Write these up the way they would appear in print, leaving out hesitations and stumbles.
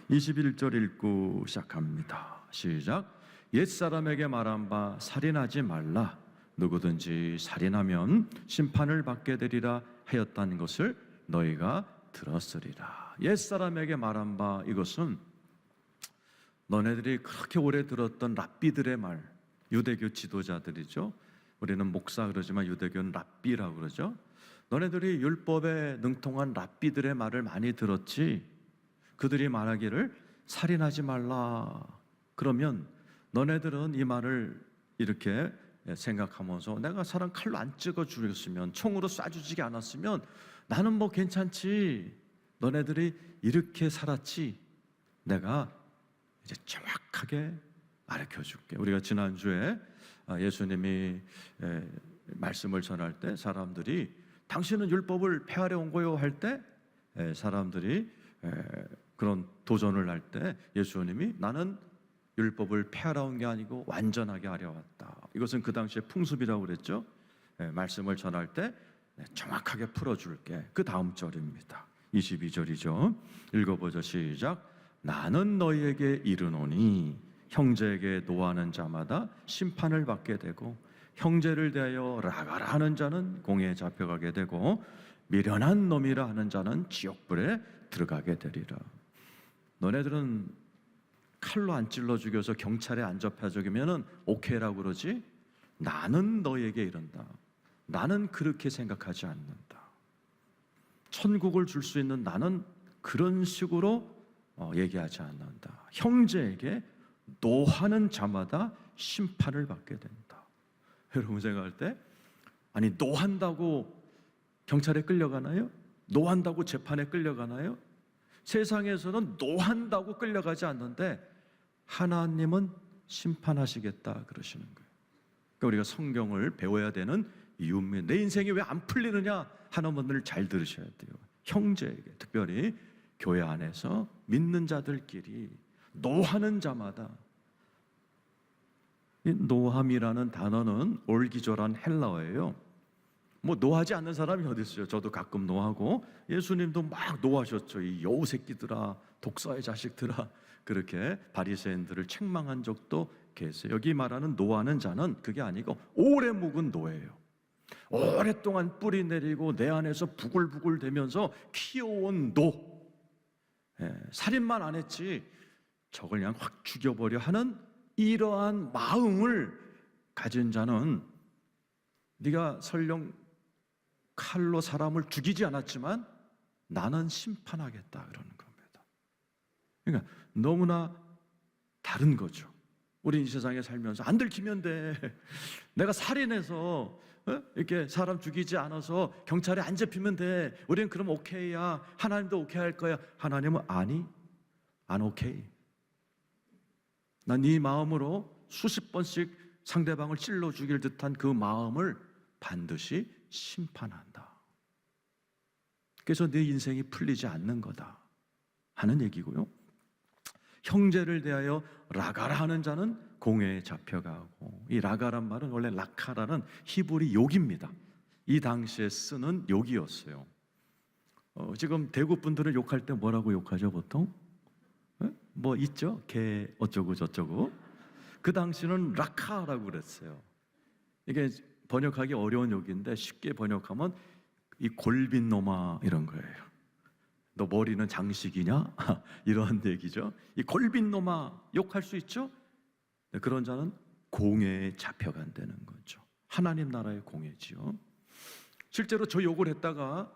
21절 읽고 시작합니다. 시작. 옛사람에게 말한 바 살인하지 말라. 누구든지 살인하면 심판을 받게 되리라 하였다는 것을 너희가 들었으리라. 옛사람에게 말한 바, 이것은 너네들이 그렇게 오래 들었던 랍비들의 말, 유대교 지도자들이죠. 우리는 목사 그러지만 유대교는 랍비라고 그러죠. 너네들이 율법에 능통한 랍비들의 말을 많이 들었지. 그들이 말하기를 살인하지 말라. 그러면 너네들은 이 말을 이렇게 생각하면서 내가 사람 칼로 안 찍어 죽였으면, 총으로 쏴주지 않았으면 나는 뭐 괜찮지. 너네들이 이렇게 살았지. 내가 이제 정확하게 가르쳐 줄게. 우리가 지난주에 예수님이 말씀을 전할 때 사람들이 당신은 율법을 폐하려 온 거요 할 때 사람들이 그런 도전을 할 때 예수님이 나는 율법을 폐하러 온 게 아니고 완전하게 하려 왔다. 이것은 그 당시에 풍습이라고 그랬죠. 말씀을 전할 때 정확하게 풀어줄게. 그 다음 절입니다. 22절이죠. 읽어보죠. 시작. 나는 너희에게 이르노니 형제에게 노하는 자마다 심판을 받게 되고 형제를 대하여 라가라 하는 자는 공회에 잡혀가게 되고 미련한 놈이라 하는 자는 지옥불에 들어가게 되리라. 너네들은 칼로 안 찔러 죽여서 경찰에 안 잡혀 죽이면은 오케이라고 그러지? 나는 너에게 이른다. 나는 그렇게 생각하지 않는다. 천국을 줄 수 있는 나는 그런 식으로 얘기하지 않는다. 형제에게 노하는 자마다 심판을 받게 된다. 여러분 생각할 때, 아니 노한다고 경찰에 끌려가나요? 노한다고 재판에 끌려가나요? 세상에서는 노한다고 끌려가지 않는데 하나님은 심판하시겠다 그러시는 거예요. 그러니까 우리가 성경을 배워야 되는 이유입니다. 내 인생이 왜 안 풀리느냐 하는 분들을 잘 들으셔야 돼요. 형제에게, 특별히 교회 안에서 믿는 자들끼리 노하는 자마다, 이 노함이라는 단어는 올기졸한 헬라어예요. 뭐 노하지 않는 사람이 어디 있어요? 저도 가끔 노하고, 예수님도 막 노하셨죠. 이 여우 새끼들아, 독사의 자식들아, 그렇게 바리새인들을 책망한 적도 계세요. 여기 말하는 노하는 자는 그게 아니고 오래 묵은 노예요. 오랫동안 뿌리 내리고 내 안에서 부글부글 되면서 키워온 노. 살인만 안 했지 저걸 그냥 확 죽여버려 하는 이러한 마음을 가진 자는, 네가 설령 칼로 사람을 죽이지 않았지만 나는 심판하겠다 그러는 겁니다. 그러니까 너무나 다른 거죠. 우리 이 세상에 살면서 안 들키면 돼. 내가 살인해서 이렇게 사람 죽이지 않아서 경찰에 안 잡히면 돼. 우리는 그럼 오케이야. 하나님도 오케이 할 거야. 하나님은 아니, 안 오케이. 난 네 마음으로 수십 번씩 상대방을 찔러 죽일 듯한 그 마음을 반드시 심판한다. 그래서 네 인생이 풀리지 않는 거다 하는 얘기고요. 형제를 대하여 라가라 하는 자는 공회에 잡혀가고, 이 라가란 말은 원래 라카라는 히브리 욕입니다. 이 당시에 쓰는 욕이었어요. 지금 대구 분들은 욕할 때 뭐라고 욕하죠 보통? 뭐 있죠? 개 어쩌고 저쩌고. 그 당시는 라카라고 그랬어요. 이게 번역하기 어려운 욕인데 쉽게 번역하면 이 골빈 놈아 이런 거예요. 너 머리는 장식이냐? 이런 얘기죠. 이 골빈 놈아 욕할 수 있죠? 그런 자는 공회에 잡혀간다는 거죠. 하나님 나라의 공회지요. 실제로 저 욕을 했다가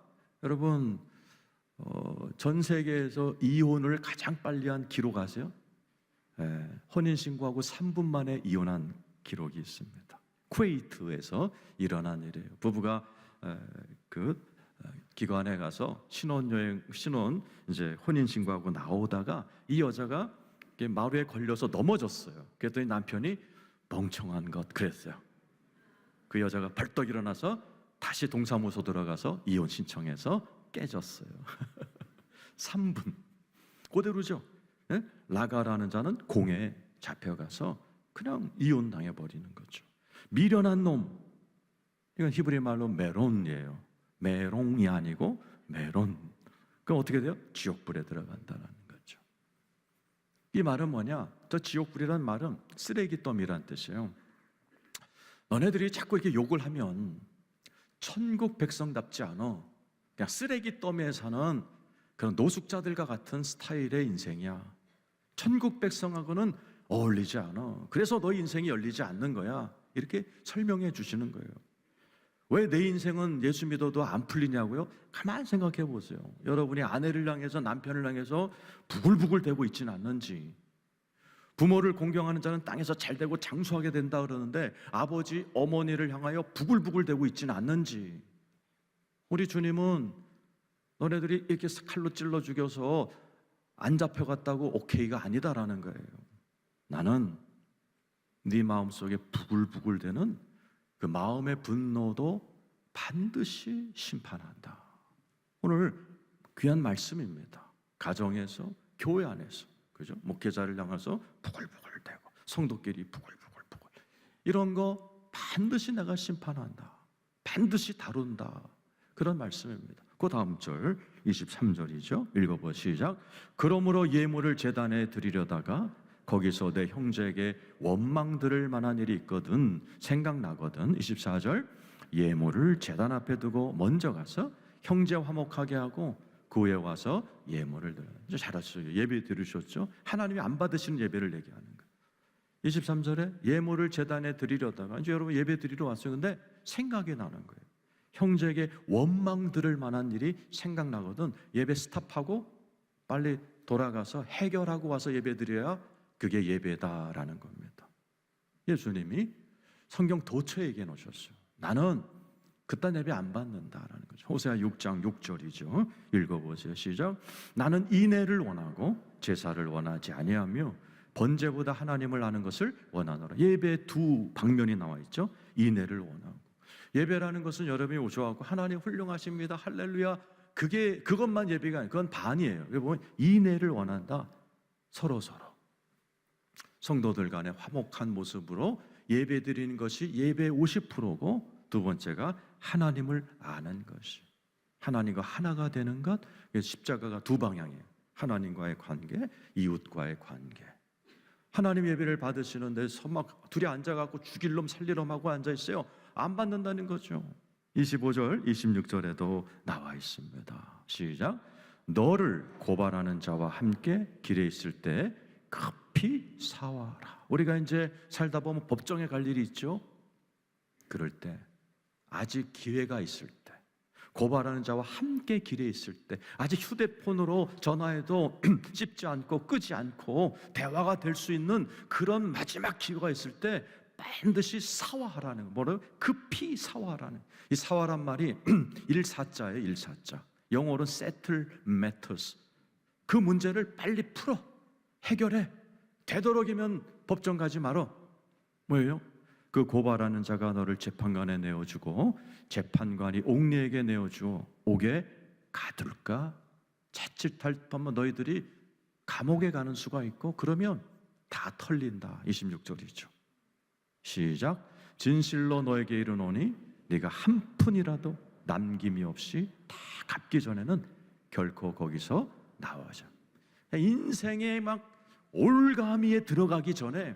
여러분 전 세계에서 이혼을 가장 빨리 한 기록 아세요? 혼인신고하고 3분 만에 이혼한 기록이 있습니다. 쿠웨이트에서 일어난 일이에요. 부부가 그 기관에 가서 신혼 이제 혼인신고하고 나오다가 이 여자가 마루에 걸려서 넘어졌어요. 그랬더니 남편이 멍청한 것 그랬어요. 그 여자가 벌떡 일어나서 다시 동사무소 들어가서 이혼 신청해서 깨졌어요. 3분. 그대로죠. 라가라는 자는 공회에 잡혀가서 그냥 이혼당해버리는 거죠. 미련한 놈, 이건 히브리 말로 메론이에요. 메롱이 아니고 메론. 그럼 어떻게 돼요? 지옥불에 들어간다는 거죠. 이 말은 뭐냐? 저 지옥불이라는 말은 쓰레기더미란 뜻이에요. 너네들이 자꾸 이렇게 욕을 하면 천국 백성답지 않아. 그냥 쓰레기더미에 사는 그런 노숙자들과 같은 스타일의 인생이야. 천국 백성하고는 어울리지 않아. 그래서 너 인생이 열리지 않는 거야. 이렇게 설명해 주시는 거예요. 왜 내 인생은 예수 믿어도 안 풀리냐고요? 가만히 생각해 보세요. 여러분이 아내를 향해서, 남편을 향해서 부글부글 대고 있지는 않는지. 부모를 공경하는 자는 땅에서 잘되고 장수하게 된다 그러는데 아버지, 어머니를 향하여 부글부글 대고 있지는 않는지. 우리 주님은 너네들이 이렇게 칼로 찔러 죽여서 안 잡혀갔다고 오케이가 아니다라는 거예요. 나는 네 마음속에 부글부글대는 그 마음의 분노도 반드시 심판한다. 오늘 귀한 말씀입니다. 가정에서, 교회 안에서, 그죠? 목회자를 향해서 부글부글대고 성도끼리 부글부글 이런 거 반드시 내가 심판한다. 반드시 다룬다. 그런 말씀입니다. 그 다음 절 23절이죠. 읽어보 시작. 그러므로 예물을 제단에 드리려다가 거기서 내 형제에게 원망 들을 만한 일이 있거든 생각나거든. 24절 예물을 제단 앞에 두고 먼저 가서 형제 화목하게 하고 그 후에 와서 예물을 드려요. 잘하셨어요. 예배 드리셨죠? 하나님이 안 받으시는 예배를 얘기하는 거예요. 23절에 예물을 제단에 드리려다가 이제 여러분 예배 드리러 왔어요. 근데 생각이 나는 거예요. 형제에게 원망 들을 만한 일이 생각나거든. 예배 스탑하고 빨리 돌아가서 해결하고 와서 예배 드려야 그게 예배다라는 겁니다. 예수님이 성경 도처에 얘기해 놓으셨어요. 나는 그딴 예배 안 받는다라는 거죠. 호세아 6장 6절이죠. 읽어보세요. 시작. 나는 인애를 원하고 제사를 원하지 아니하며 번제보다 하나님을 아는 것을 원하노라. 예배의 두 방면이 나와 있죠. 인애를 원하고. 예배라는 것은 여러분이 오셔갖고 하나님 훌륭하십니다. 할렐루야. 그것만 예배가 아니에요. 그건 반이에요. 여기 보면 인애를 원한다. 서로. 성도들 간에 화목한 모습으로 예배 드리는 것이 예배의 50%고 두 번째가 하나님을 아는 것이. 하나님과 하나가 되는 것. 십자가가 두 방향이에요. 하나님과의 관계, 이웃과의 관계. 하나님 예배를 받으시는데 막 둘이 앉아갖고 죽일 놈 살릴 놈 하고 앉아있어요. 안 받는다는 거죠. 25절, 26절에도 나와 있습니다. 시작. 너를 고발하는 자와 함께 길에 있을 때 급히 사와라. 우리가 이제 살다 보면 법정에 갈 일이 있죠. 그럴 때 아직 기회가 있을 때 고발하는 자와 함께 길에 있을 때 아직 휴대폰으로 전화해도 씹지 않고 끄지 않고 대화가 될 수 있는 그런 마지막 기회가 있을 때 반드시 사화하라는 거. 뭐래요? 급히 사화하라는. 이 사화란 말이 일사자예요. 일사자. 영어로는 settle matters. 그 문제를 빨리 풀어. 해결해. 되도록이면 법정 가지 말어. 뭐예요? 그 고발하는 자가 너를 재판관에 내어주고 재판관이 옥리에게 내어주어 옥에 가둘까? 자칫하면 너희들이 감옥에 가는 수가 있고 그러면 다 털린다. 26절이죠. 시작. 진실로 너에게 이르노니 네가 한 푼이라도 남김이 없이 다 갚기 전에는 결코 거기서 나와자. 인생에 막 올가미에 들어가기 전에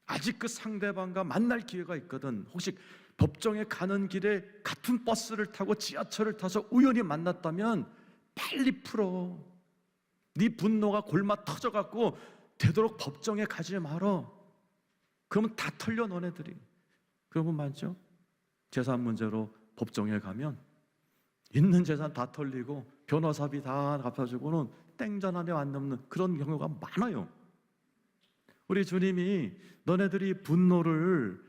아직 그 상대방과 만날 기회가 있거든. 혹시 법정에 가는 길에 같은 버스를 타고 지하철을 타서 우연히 만났다면 빨리 풀어. 네 분노가 골마 터져갖고 되도록 법정에 가지 말어. 그러면 다 털려 너네들이. 그러면 맞죠? 재산 문제로 법정에 가면 있는 재산 다 털리고 변호사비 다 갚아주고는 땡전 안에 안 넘는 그런 경우가 많아요. 우리 주님이 너네들이 분노를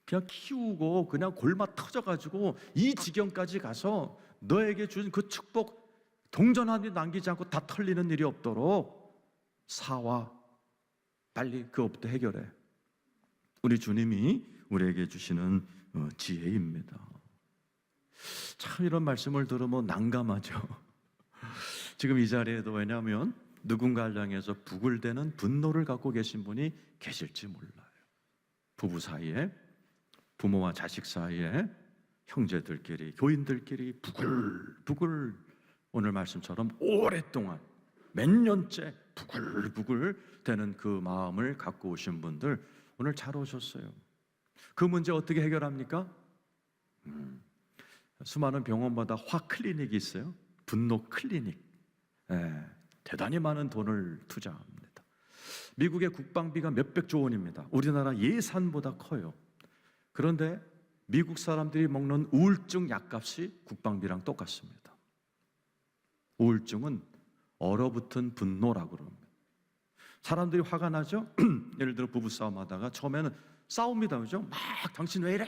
그냥 키우고 그냥 골마 터져가지고 이 지경까지 가서 너에게 준 그 축복 동전 하나 남기지 않고 다 털리는 일이 없도록 사와. 빨리 그것부터 해결해. 우리 주님이 우리에게 주시는 지혜입니다. 참 이런 말씀을 들으면 난감하죠. 지금 이 자리에도 왜냐하면 누군가를 향해서 부글대는 분노를 갖고 계신 분이 계실지 몰라요. 부부 사이에, 부모와 자식 사이에, 형제들끼리, 교인들끼리 부글부글 오늘 말씀처럼 오랫동안 몇 년째 부글부글 되는 그 마음을 갖고 오신 분들 오늘 잘 오셨어요. 그 문제 어떻게 해결합니까? 수많은 병원마다 화 클리닉이 있어요. 분노 클리닉. 대단히 많은 돈을 투자합니다. 미국의 국방비가 몇백조 원입니다. 우리나라 예산보다 커요. 그런데 미국 사람들이 먹는 우울증 약값이 국방비랑 똑같습니다. 우울증은 얼어붙은 분노라고 그럽니다. 사람들이 화가 나죠? 예를 들어 부부싸움 하다가 처음에는 싸웁니다. 그죠? 막 당신 왜 이래?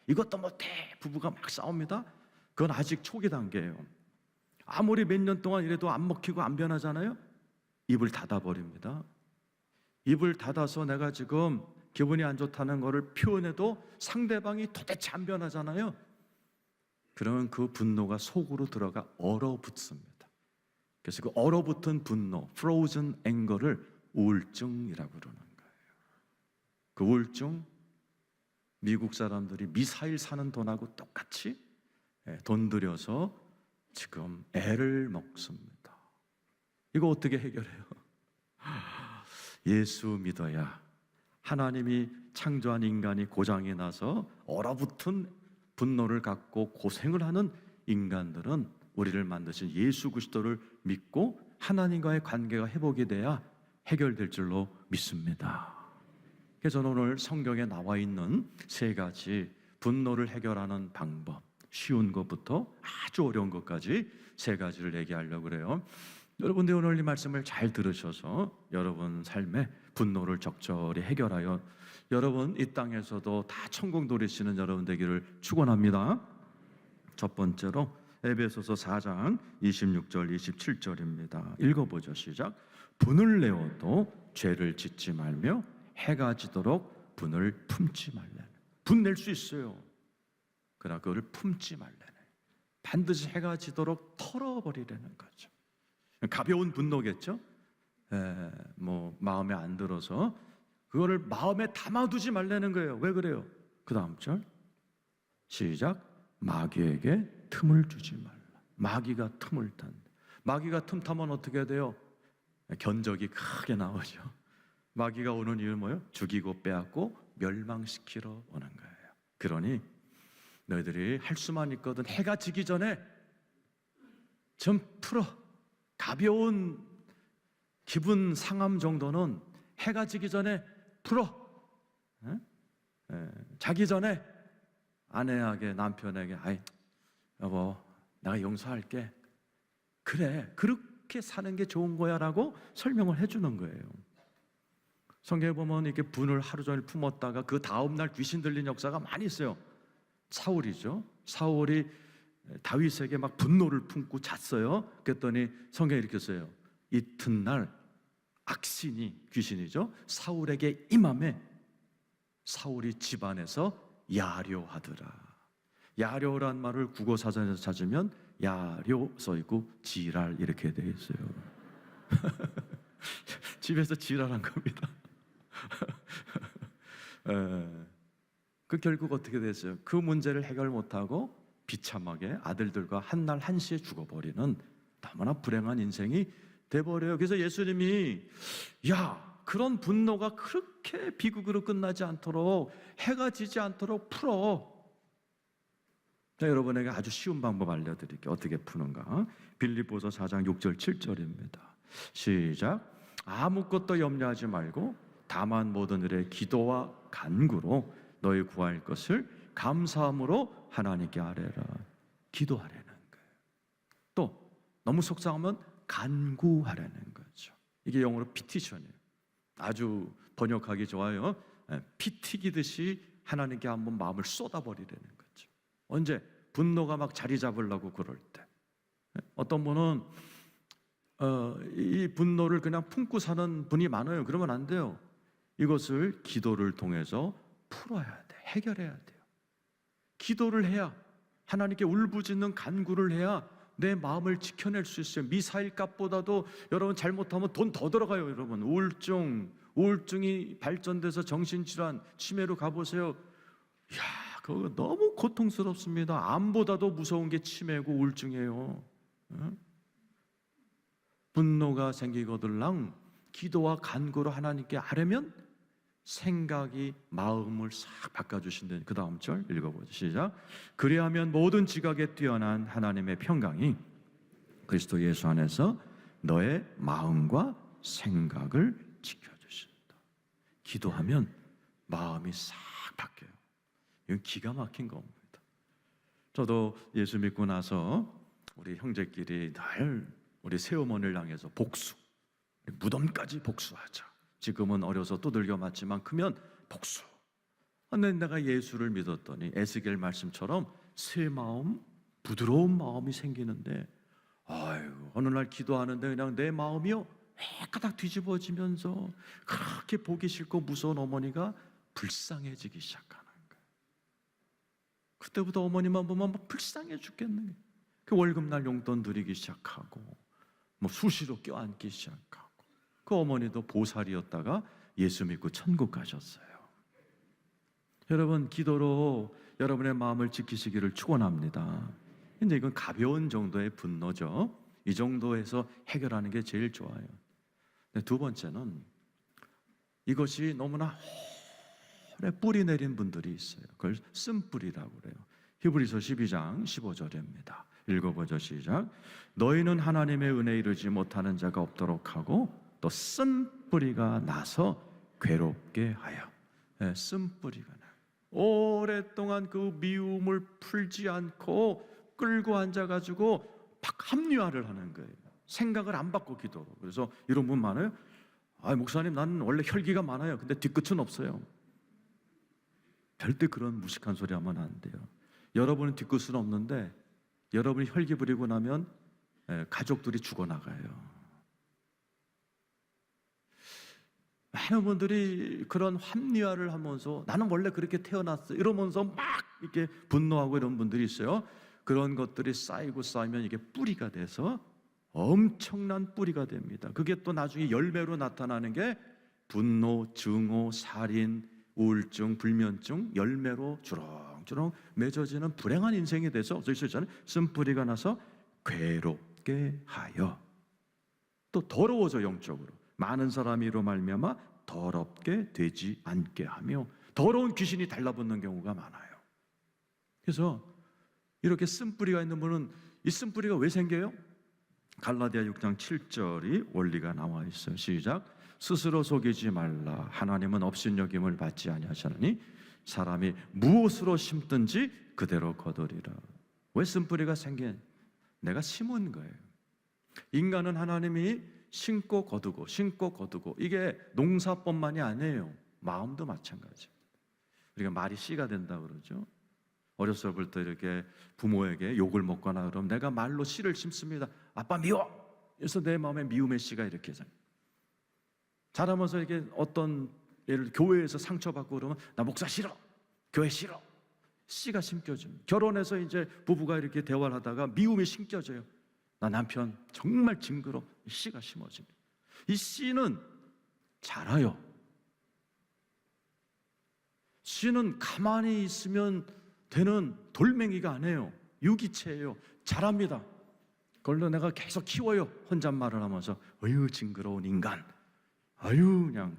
이것도 못해. 부부가 막 싸웁니다. 그건 아직 초기 단계예요. 아무리 몇 년 동안 이래도 안 먹히고 안 변하잖아요. 입을 닫아버립니다. 입을 닫아서 내가 지금 기분이 안 좋다는 것을 표현해도 상대방이 도대체 안 변하잖아요. 그러면 그 분노가 속으로 들어가 얼어붙습니다. 그래서 그 얼어붙은 분노, frozen anger를 우울증이라고 그러는 거예요. 그 우울증, 미국 사람들이 미사일 사는 돈하고 똑같이 돈 들여서 지금 애를 먹습니다. 이거 어떻게 해결해요? 예수 믿어야. 하나님이 창조한 인간이 고장이 나서 얼어붙은 분노를 갖고 고생을 하는 인간들은 우리를 만드신 예수 그리스도를 믿고 하나님과의 관계가 회복이 돼야 해결될 줄로 믿습니다. 그래서 저는 오늘 성경에 나와 있는 세 가지 분노를 해결하는 방법, 쉬운 것부터 아주 어려운 것까지 세 가지를 얘기하려고 그래요. 여러분들 오늘 이 말씀을 잘 들으셔서 여러분 삶에 분노를 적절히 해결하여 여러분 이 땅에서도 다 천국 누리시는 여러분 되기를 축원합니다. 첫 번째로 에베소서 4장 26절 27절입니다. 읽어보죠. 시작. 분을 내어도 죄를 짓지 말며 해가 지도록 분을 품지 말라는. 분 낼 수 있어요. 그러나 그걸 품지 말라는. 반드시 해가 지도록 털어버리라는 거죠. 가벼운 분노겠죠. 뭐 마음에 안 들어서 그거를 마음에 담아두지 말라는 거예요. 왜 그래요? 그 다음 절 시작. 마귀에게 틈을 주지 말라. 마귀가 틈을 탄. 마귀가 틈 타면 어떻게 돼요? 견적이 크게 나오죠. 마귀가 오는 이유는 뭐예요? 죽이고 빼앗고 멸망시키러 오는 거예요. 그러니 너희들이 할 수만 있거든 해가 지기 전에 좀 풀어. 가벼운 기분 상함 정도는 해가 지기 전에 풀어. 자기 전에 아내에게 남편에게 아이 여보 내가 용서할게. 그래 그렇게 사는 게 좋은 거야 라고 설명을 해주는 거예요. 성경에 보면 이렇게 분을 하루 종일 품었다가 그 다음날 귀신 들린 역사가 많이 있어요. 사울이죠. 사울이 다윗에게 막 분노를 품고 잤어요. 그랬더니 성경에 이렇게 써요. 이튿날 악신이 귀신이죠. 사울에게 임함에 사울이 집안에서 야려하더라. 야려란 말을 국어사전에서 찾으면 야려 써있고 지랄 이렇게 되어 있어요. 집에서 지랄한 겁니다. 그 결국 어떻게 됐어요? 그 문제를 해결 못하고 비참하게 아들들과 한날 한시에 죽어버리는 너무나 불행한 인생이 돼버려요. 그래서 예수님이 야 그런 분노가 그렇게 비극으로 끝나지 않도록 해가 지지 않도록 풀어. 자, 여러분에게 아주 쉬운 방법 알려드릴게요. 어떻게 푸는가? 빌립보서 4장 6절 7절입니다. 시작. 아무것도 염려하지 말고 다만 모든 일에 기도와 간구로 너희 구할 것을 감사함으로 하나님께 아뢰라. 기도하라는 거예요. 또 너무 속상하면 간구하라는 거죠. 이게 영어로 피티션이에요. 아주 번역하기 좋아요. 피 튀기듯이 하나님께 한번 마음을 쏟아버리라는 거죠. 언제? 분노가 막 자리 잡으려고 그럴 때. 어떤 분은 이 분노를 그냥 품고 사는 분이 많아요. 그러면 안 돼요. 이것을 기도를 통해서 풀어야 돼. 해결해야 돼요. 기도를 해야 하나님께 울부짖는 간구를 해야 내 마음을 지켜낼 수 있어요. 미사일 값보다도 여러분 잘못하면 돈 더 들어가요. 여러분 우울증이 발전돼서 정신질환 치매로 가보세요. 이야 그거 너무 고통스럽습니다. 암보다도 무서운 게 치매고 우울증이에요. 분노가 생기거들랑 기도와 간구로 하나님께 아뢰면 생각이 마음을 싹 바꿔주신다는 그 다음 절 읽어보죠. 시작. 그리하면 모든 지각에 뛰어난 하나님의 평강이 그리스도 예수 안에서 너의 마음과 생각을 지켜주신다. 기도하면 마음이 싹 바뀌어요. 이건 기가 막힌 겁니다. 저도 예수 믿고 나서 우리 형제끼리 늘 우리 새어머니를 향해서 복수, 무덤까지 복수하자. 지금은 어려서 두들겨 맞지만 크면 복수. 근데 내가 예수를 믿었더니 에스겔 말씀처럼 새 마음, 부드러운 마음이 생기는데, 아유, 어느 날 기도하는데 그냥 내 마음이요 획가닥 뒤집어지면서 그렇게 보기 싫고 무서운 어머니가 불쌍해지기 시작하는 거예요. 그때부터 어머니만 보면 막 불쌍해 죽겠는 거예요. 그 월급날 용돈 드리기 시작하고 뭐 수시로 껴안기 시작하고. 그 어머니도 보살이었다가 예수 믿고 천국 가셨어요. 여러분, 기도로 여러분의 마음을 지키시기를 축원합니다. 근데 이건 가벼운 정도의 분노죠. 이 정도에서 해결하는 게 제일 좋아요. 두 번째는 이것이 너무나 오래 뿌리 내린 분들이 있어요. 그걸 쓴뿌리라고 그래요. 히브리서 12장 15절입니다. 읽어보죠. 시작. 너희는 하나님의 은혜에 이르지 못하는 자가 없도록 하고 또 쓴뿌리가 나서 괴롭게 하여. 쓴뿌리가 나. 오랫동안 그 미움을 풀지 않고 끌고 앉아가지고 막 합리화를 하는 거예요. 생각을 안 바꿔 기도로. 그래서 이런 분 많아요. 아, 목사님, 나는 원래 혈기가 많아요. 근데 뒤끝은 없어요. 절대 그런 무식한 소리 하면 안 돼요. 여러분은 뒤끝은 없는데 여러분이 혈기 부리고 나면 가족들이 죽어나가요. 많은 분들이 그런 합리화를 하면서 나는 원래 그렇게 태어났어 이러면서 막 이렇게 분노하고 이런 분들이 있어요. 그런 것들이 쌓이고 쌓이면 이게 뿌리가 돼서 엄청난 뿌리가 됩니다. 그게 또 나중에 열매로 나타나는 게 분노, 증오, 살인, 우울증, 불면증 열매로 주렁주렁 맺어지는 불행한 인생이 돼서 있잖아요. 쓴뿌리가 나서 괴롭게 하여. 또 더러워져. 영적으로 많은 사람이 이로 말미암아 더럽게 되지 않게 하며 더러운 귀신이 달라붙는 경우가 많아요. 그래서 이렇게 쓴뿌리가 있는 분은 이 쓴뿌리가 왜 생겨요? 갈라디아 6장 7절이 원리가 나와 있어요. 시작. 스스로 속이지 말라. 하나님은 업신여김을 받지 아니하시나니 사람이 무엇으로 심든지 그대로 거두리라. 왜 쓴뿌리가 생긴? 내가 심은 거예요. 인간은 하나님이 심고 거두고 심고 거두고, 이게 농사뿐만이 아니에요. 마음도 마찬가지. 우리가 말이 씨가 된다 그러죠. 어렸을 때부터 이렇게 부모에게 욕을 먹거나 그러면 내가 말로 씨를 심습니다. 아빠 미워. 그래서 내 마음에 미움의 씨가 이렇게 해서 자라면서 이게 어떤 예를 들어 교회에서 상처받고 그러면 나 목사 싫어, 교회 싫어. 씨가 심겨집니다. 결혼해서 이제 부부가 이렇게 대화를 하다가 미움이 심겨져요. 나 남편 정말 징그러. 씨가 심어집니다. 이 씨는 자라요. 씨는 가만히 있으면 되는 돌멩이가 아니에요. 유기체예요. 자랍니다. 그걸로 내가 계속 키워요. 혼잣말을 하면서 어휴 징그러운 인간, 아유 그냥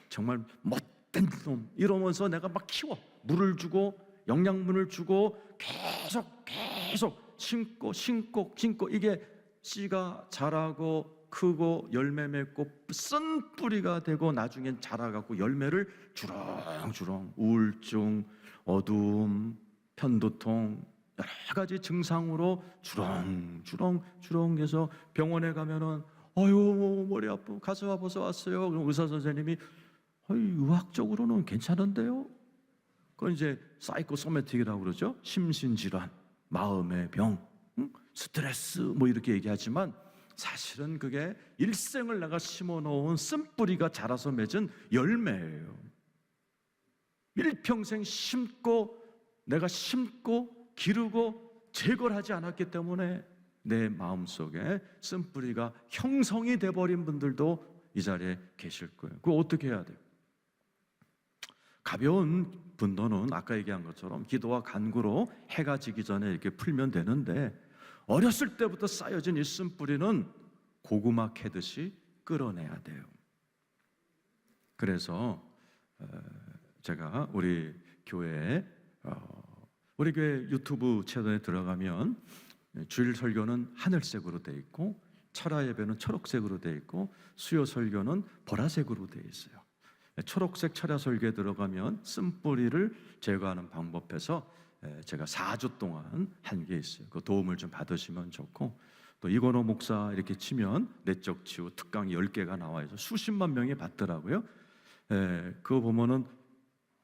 정말 못된 놈 이러면서 내가 막 키워. 물을 주고 영양분을 주고 계속 심고 이게 씨가 자라고 크고 열매 맺고 쓴 뿌리가 되고 나중엔 자라갖고 열매를 주렁주렁 우울증, 어두움, 편두통 여러 가지 증상으로 주렁주렁 해서 병원에 가면은 아유 머리 아프고 가슴 아파서 왔어요. 그럼 의사 선생님이 의학적으로는 괜찮은데요. 그건 이제 사이코소매틱이라고 그러죠. 심신질환, 마음의 병, 스트레스 뭐 이렇게 얘기하지만 사실은 그게 일생을 내가 심어놓은 쓴뿌리가 자라서 맺은 열매예요. 일평생 내가 심고 기르고 제거를 하지 않았기 때문에 내 마음속에 쓴뿌리가 형성이 돼버린 분들도 이 자리에 계실 거예요. 그거 어떻게 해야 돼요? 가벼운 분노는 아까 얘기한 것처럼 기도와 간구로 해가 지기 전에 이렇게 풀면 되는데, 어렸을 때부터 쌓여진 이 쓴뿌리는 고구마 캐듯이 끌어내야 돼요. 그래서 제가 우리 교회 유튜브 채널에 들어가면 주일 설교는 하늘색으로 돼 있고 철야 예배는 초록색으로 돼 있고 수요 설교는 보라색으로 돼 있어요. 초록색 철야 설교에 들어가면 쓴뿌리를 제거하는 방법에서 제가 4주 동안 한 게 있어요. 그 도움을 좀 받으시면 좋고, 또 이건호 목사 이렇게 치면 내적 치유 특강이 10개가 나와요. 수십만 명이 받더라고요. 그거 보면은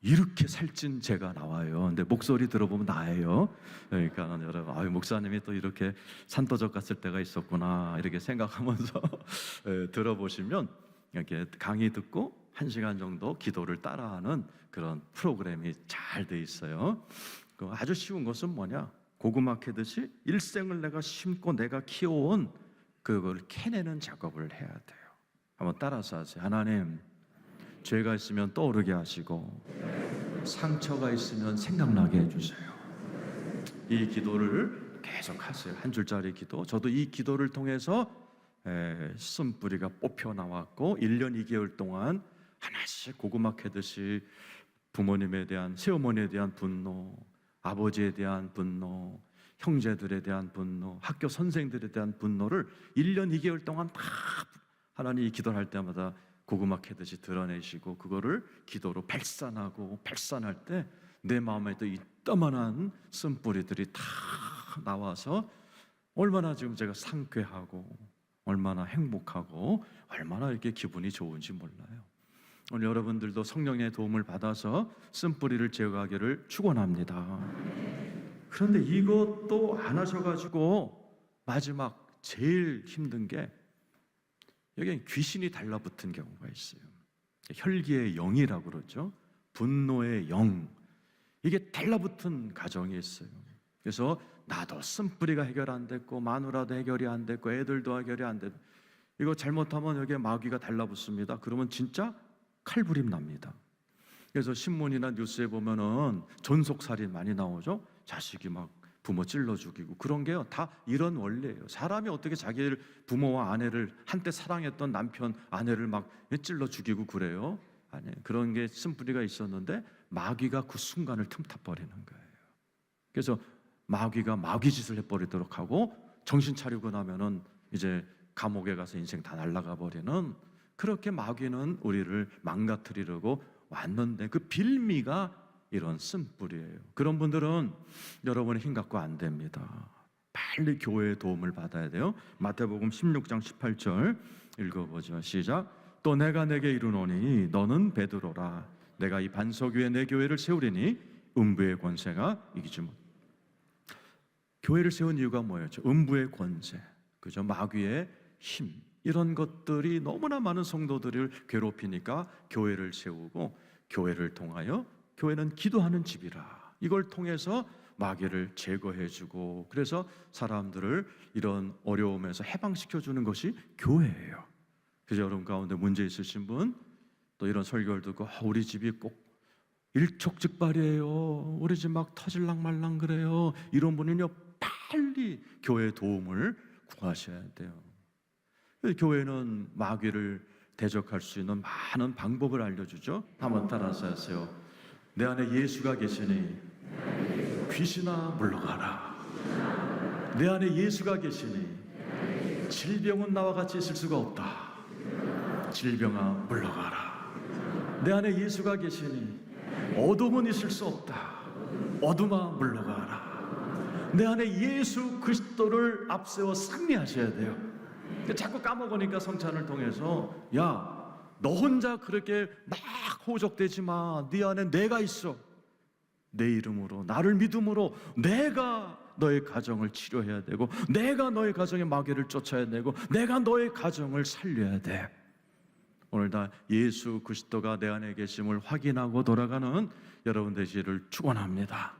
이렇게 살찐 제가 나와요. 근데 목소리 들어보면 나예요. 그러니까 여러분, 목사님이 또 이렇게 산도적 갔을 때가 있었구나 이렇게 생각하면서 들어보시면 이렇게 강의 듣고 1시간 정도 기도를 따라하는 그런 프로그램이 잘 돼 있어요. 아주 쉬운 것은 뭐냐? 고구마 캐듯이 일생을 내가 심고 내가 키워온 그걸 캐내는 작업을 해야 돼요. 한번 따라서 하세요. 하나님, 죄가 있으면 떠오르게 하시고 상처가 있으면 생각나게 해주세요. 이 기도를 계속 하세요. 한 줄짜리 기도. 저도 이 기도를 통해서 쓴뿌리가 뽑혀 나왔고 1년 2개월 동안 하나씩 고구마 캐듯이 부모님에 대한, 시어머니에 대한 분노, 아버지에 대한 분노, 형제들에 대한 분노, 학교 선생들에 대한 분노를 1년 2개월 동안 다 하나님이 기도를 할 때마다 고구마 캐듯이 드러내시고 그거를 기도로 발산할 때 내 마음에 또 이따만한 쓴뿌리들이 다 나와서 얼마나 지금 제가 상쾌하고 얼마나 행복하고 얼마나 이렇게 기분이 좋은지 몰라요. 오늘 여러분들도 성령의 도움을 받아서 쓴뿌리를 제거하기를 축원합니다. 그런데 이것도 안 하셔가지고 마지막 제일 힘든 게 여기 귀신이 달라붙은 경우가 있어요. 혈기의 영이라고 그러죠. 분노의 영. 이게 달라붙은 가정이 있어요. 그래서 나도 쓴뿌리가 해결 안 됐고 마누라도 해결이 안 됐고 애들도 해결이 안 됐고 이거 잘못하면 여기에 마귀가 달라붙습니다. 그러면 진짜 칼부림 납니다. 그래서 신문이나 뉴스에 보면은 존속살인 많이 나오죠. 자식이 막 부모 찔러 죽이고 그런 게요 다 이런 원리예요. 사람이 어떻게 자기를 부모와 아내를 한때 사랑했던 남편 아내를 막 찔러 죽이고 그래요? 아니, 그런 게 쓴뿌리가 있었는데 마귀가 그 순간을 틈타버리는 거예요. 그래서 마귀가 마귀 짓을 해버리도록 하고 정신 차리고 나면은 이제 감옥에 가서 인생 다 날아가 버리는, 그렇게 마귀는 우리를 망가뜨리려고 왔는데 그 빌미가 이런 쓴뿌리예요. 그런 분들은 여러분의 힘 갖고 안 됩니다. 빨리 교회의 도움을 받아야 돼요. 마태복음 16장 18절 읽어보죠. 시작. 또 내가 내게 이르노니 너는 베드로라. 내가 이 반석 위에 내 교회를 세우리니 음부의 권세가 이기지 못. 교회를 세운 이유가 뭐였죠? 음부의 권세, 그죠? 마귀의 힘, 이런 것들이 너무나 많은 성도들을 괴롭히니까 교회를 세우고, 교회를 통하여 교회는 기도하는 집이라, 이걸 통해서 마귀를 제거해주고, 그래서 사람들을 이런 어려움에서 해방시켜주는 것이 교회예요. 그래서 여러분 가운데 문제 있으신 분, 또 이런 설교를 듣고 우리 집이 꼭 일촉즉발이에요, 우리 집 막 터질랑 말랑 그래요, 이런 분은요 빨리 교회의 도움을 구하셔야 돼요. 교회는 마귀를 대적할 수 있는 많은 방법을 알려주죠. 한번 따라서 하세요. 내 안에 예수가 계시니 귀신아 물러가라. 내 안에 예수가 계시니 질병은 나와 같이 있을 수가 없다. 질병아 물러가라. 내 안에 예수가 계시니 어둠은 있을 수 없다. 어둠아 물러가라. 내 안에 예수 그리스도를 앞세워 승리하셔야 돼요. 자꾸 까먹으니까 성찬을 통해서, 야, 너 혼자 그렇게 막 호적되지 마. 네 안에 내가 있어. 내 이름으로, 나를 믿음으로 내가 너의 가정을 치료해야 되고, 내가 너의 가정의 마귀를 쫓아야 되고, 내가 너의 가정을 살려야 돼. 오늘 다 예수 그리스도가 내 안에 계심을 확인하고 돌아가는 여러분 되시기를 축원합니다.